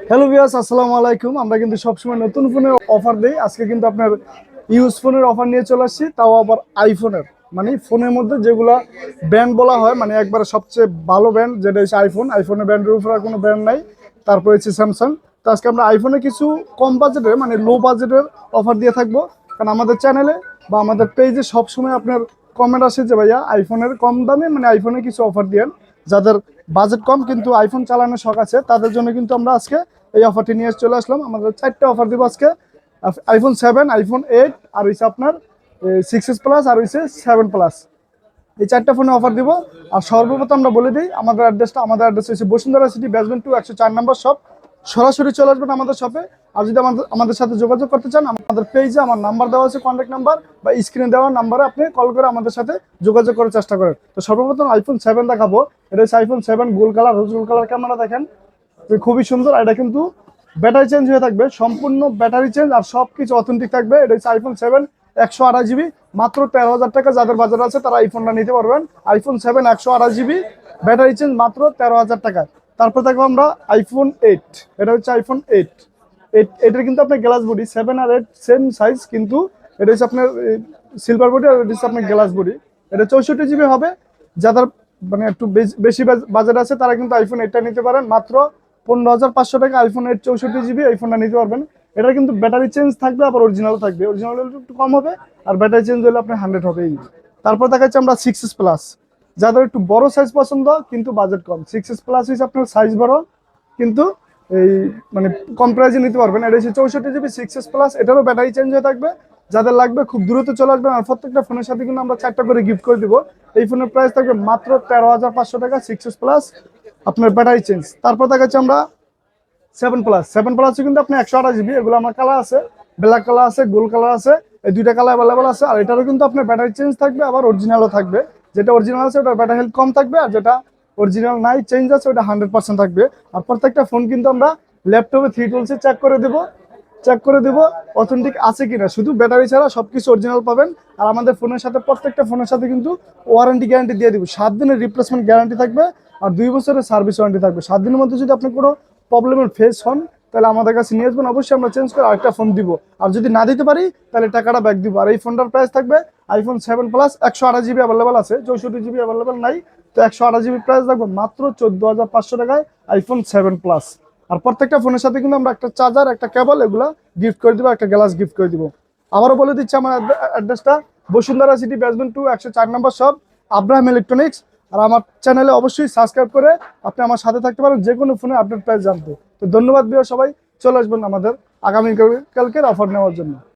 Hello viewers, আসসালামু আলাইকুম। আমরা কিন্তু সবসময় নতুন ফোনের অফার দেই। আজকে কিন্তু আপনার ইউজ ফোনের অফার নিয়ে চলে আসছি, তাও আবার আইফোনের। মানে ফোনের মধ্যে যেগুলা ব্র্যান্ড বলা হয়, মানে একবারে সবচেয়ে ভালো ব্র্যান্ড যেটা হচ্ছে আইফোন। আইফোনের ব্র্যান্ডের উপর আর কোনো ব্র্যান্ড নাই। তারপর হচ্ছে স্যামসাং। তো আজকে আমরা আইফোনে কিছু কম বাজেটের, মানে লো বাজেটের অফার দিয়ে থাকবো। কারণ আমাদের চ্যানেলে বা আমাদের পেজে সবসময় আপনার কমেন্ট আসে যে ভাইয়া আইফোনের কম দামে, মানে আইফোনে কিছু অফার দিয়েন। যাদের বাজেট কম কিন্তু আইফোন চালানোর শখ আছে, তাদের জন্য কিন্তু আমরা আজকে এই অফারটি নিয়ে চলে আসলাম। আমাদের 4টা অফার দিব আজকে। আইফোন 7, আইফোন 8, আর হচ্ছে আপনার 6s প্লাস, আর হচ্ছে 7 প্লাস। এই 4টা ফোনে অফার দিব। আর সর্বপ্রথম আমরা বলে দিই আমাদের অ্যাড্রেসটা। আমাদের অ্যাড্রেস হচ্ছে বসুন্ধরা সিটি, বেসমেন্ট 2, 104 নম্বর শপ। সরাসরি চলে আসবেন আমাদের শপে। আর যদি আমাদের সাথে যোগাযোগ করতে চান, আমাদের পেজে আমার নাম্বার দেওয়া আছে, কন্ট্যাক্ট নাম্বার, বা স্ক্রিনে দেওয়া নাম্বারে আপনি কল করে আমাদের সাথে যোগাযোগ করার চেষ্টা করেন। তো সর্বপ্রথম আইফোন 7 দেখাবো। এটা হচ্ছে iPhone 7 gold colour, rose gold colour camera দেখেন, খুবই সুন্দর। এটা কিন্তু ব্যাটারি চেঞ্জ হয়ে থাকবে, সম্পূর্ণ ব্যাটারি চেঞ্জ, আর সবকিছু অথেন্টিক থাকবে। এটা হচ্ছে আইফোন 7 128 জিবি, মাত্র 13,000 টাকা। যাদের বাজার আছে তারা আইফোনটা নিতে পারবেন। আইফোন 7 128 জিবি, ব্যাটারি চেঞ্জ, মাত্র 13,000 টাকায়। তারপর দেখবো আমরা আইফোন 8। এটা হচ্ছে আইফোন 8। এটার কিন্তু আপনার গ্লাস বডি, 7 আর 8 সেম সাইজ, কিন্তু এটা হচ্ছে আপনার সিলভার বডি, আর এটা হচ্ছে আপনার গ্লাস বডি। এটা 64 জিবি হবে। যাদের মানে একটু বেশি বাজেট আছে তারা কিন্তু আইফোন 8টা নিতে পারেন। মাত্র 15,500 টাকা আইফোন 8 64 জিবি এই ফোনটা নিতে পারবেন। এটা কিন্তু ব্যাটারি চেঞ্জ থাকবে, আবার অরিজিনাল থাকবে। অরিজিনাল একটু কম হবে, আর ব্যাটারি চেঞ্জ হলে আপনার 100 হবে। তারপর দেখাচ্ছি আমরা 6s প্লাস। যাদের একটু বড় সাইজ পছন্দ কিন্তু বাজেট কম, 6s প্লাস হচ্ছে আপনার সাইজ বড়, কিন্তু এই মানে কম প্রাইসে নিতে পারবেন। এটা হচ্ছে 64 জিবি 6s প্লাস। এটারও ব্যাটারি চেঞ্জ হয়ে থাকবে। যাদের লাগবে খুব দ্রুত চলে আসবেন। আর প্রত্যেকটা ফোনের সাথে কিন্তু আমরা 4টা করে গিফট করে দিব। এই ফোনের প্রাইস থাকবে মাত্র 13,500 টাকা, 6s প্লাস, আপনার ব্যাটারি চেঞ্জ। তারপর দেখাচ্ছি আমরা 7 প্লাস। 7 প্লাসে কিন্তু আপনি 128 জিবি, এগুলো আমার কালার আছে, ব্ল্যাক কালার আছে, গোল্ড কালার আছে। এই দুইটা কালার অ্যাভেলেবল আছে। আর এটারও কিন্তু আপনার ব্যাটারি চেঞ্জ থাকবে, আবার অরিজিনালও থাকবে। যেটা অরিজিনাল আছে ওটার ব্যাটারি হেলথ কম থাকবে, আর যেটা অরিজিনাল নাই, চেঞ্জ আছে, ওটা 100% থাকবে। আর প্রত্যেকটা ফোন কিন্তু আমরা ল্যাপটপে 3 টুলসে চেক করে দেবো অথেন্টিক আছে কিনা। শুধু ব্যাটারি ছাড়া সবকিছু অরিজিনাল পাবেন। আর আমাদের ফোনের সাথে, প্রত্যেকটা ফোনের সাথে কিন্তু ওয়ারেন্টি গ্যারান্টি দিয়ে দিব। 7 দিনের রিপ্লেসমেন্ট গ্যারান্টি থাকবে, আর 2 বছরের সার্ভিস ওয়ারেন্টি থাকবে। 7 দিনের মধ্যে যদি আপনি কোনো প্রবলেমের ফেস হন, তাহলে আমাদের কাছে নিয়ে আসবেন, অবশ্যই আমরা চেঞ্জ করে আরেকটা ফোন দিব। আর যদি না দিতে পারি তাহলে টাকাটা ব্যাক দিব। আর এই ফোনটার প্রাইস থাকবে আইফোন 7 প্লাস 128 জিবি অ্যাভেলেবল আছে, 64 জিবি অ্যাভেলেবল নাই। তো 128 জিবি প্রাইস থাকবে মাত্র 14,500 টাকায় আইফোন 7 প্লাস। আর প্রত্যেকটা ফোনের সাথে কিন্তু আমরা একটা চার্জার, একটা কেবল, এগুলা গিফট করে দিব, একটা গ্লাস গিফট করে দিব। আবারও বলে দিচ্ছি আমার অ্যাড্রেসটা বসুন্ধরা সিটি, বেসমেন্ট 2, 104 নম্বর শপ, আব্রাহাম ইলেকট্রনিক্স। আর আমার চ্যানেলে অবশ্যই সাবস্ক্রাইব করে আপনি আমার সাথে থাকতে পারেন যে কোনো ফোনে আপডেট প্রাইস জানতে। তো ধন্যবাদ ভিউয়ার, সবাই চলে আসবেন আমাদের আগামী কালকের অফার নেওয়ার জন্য।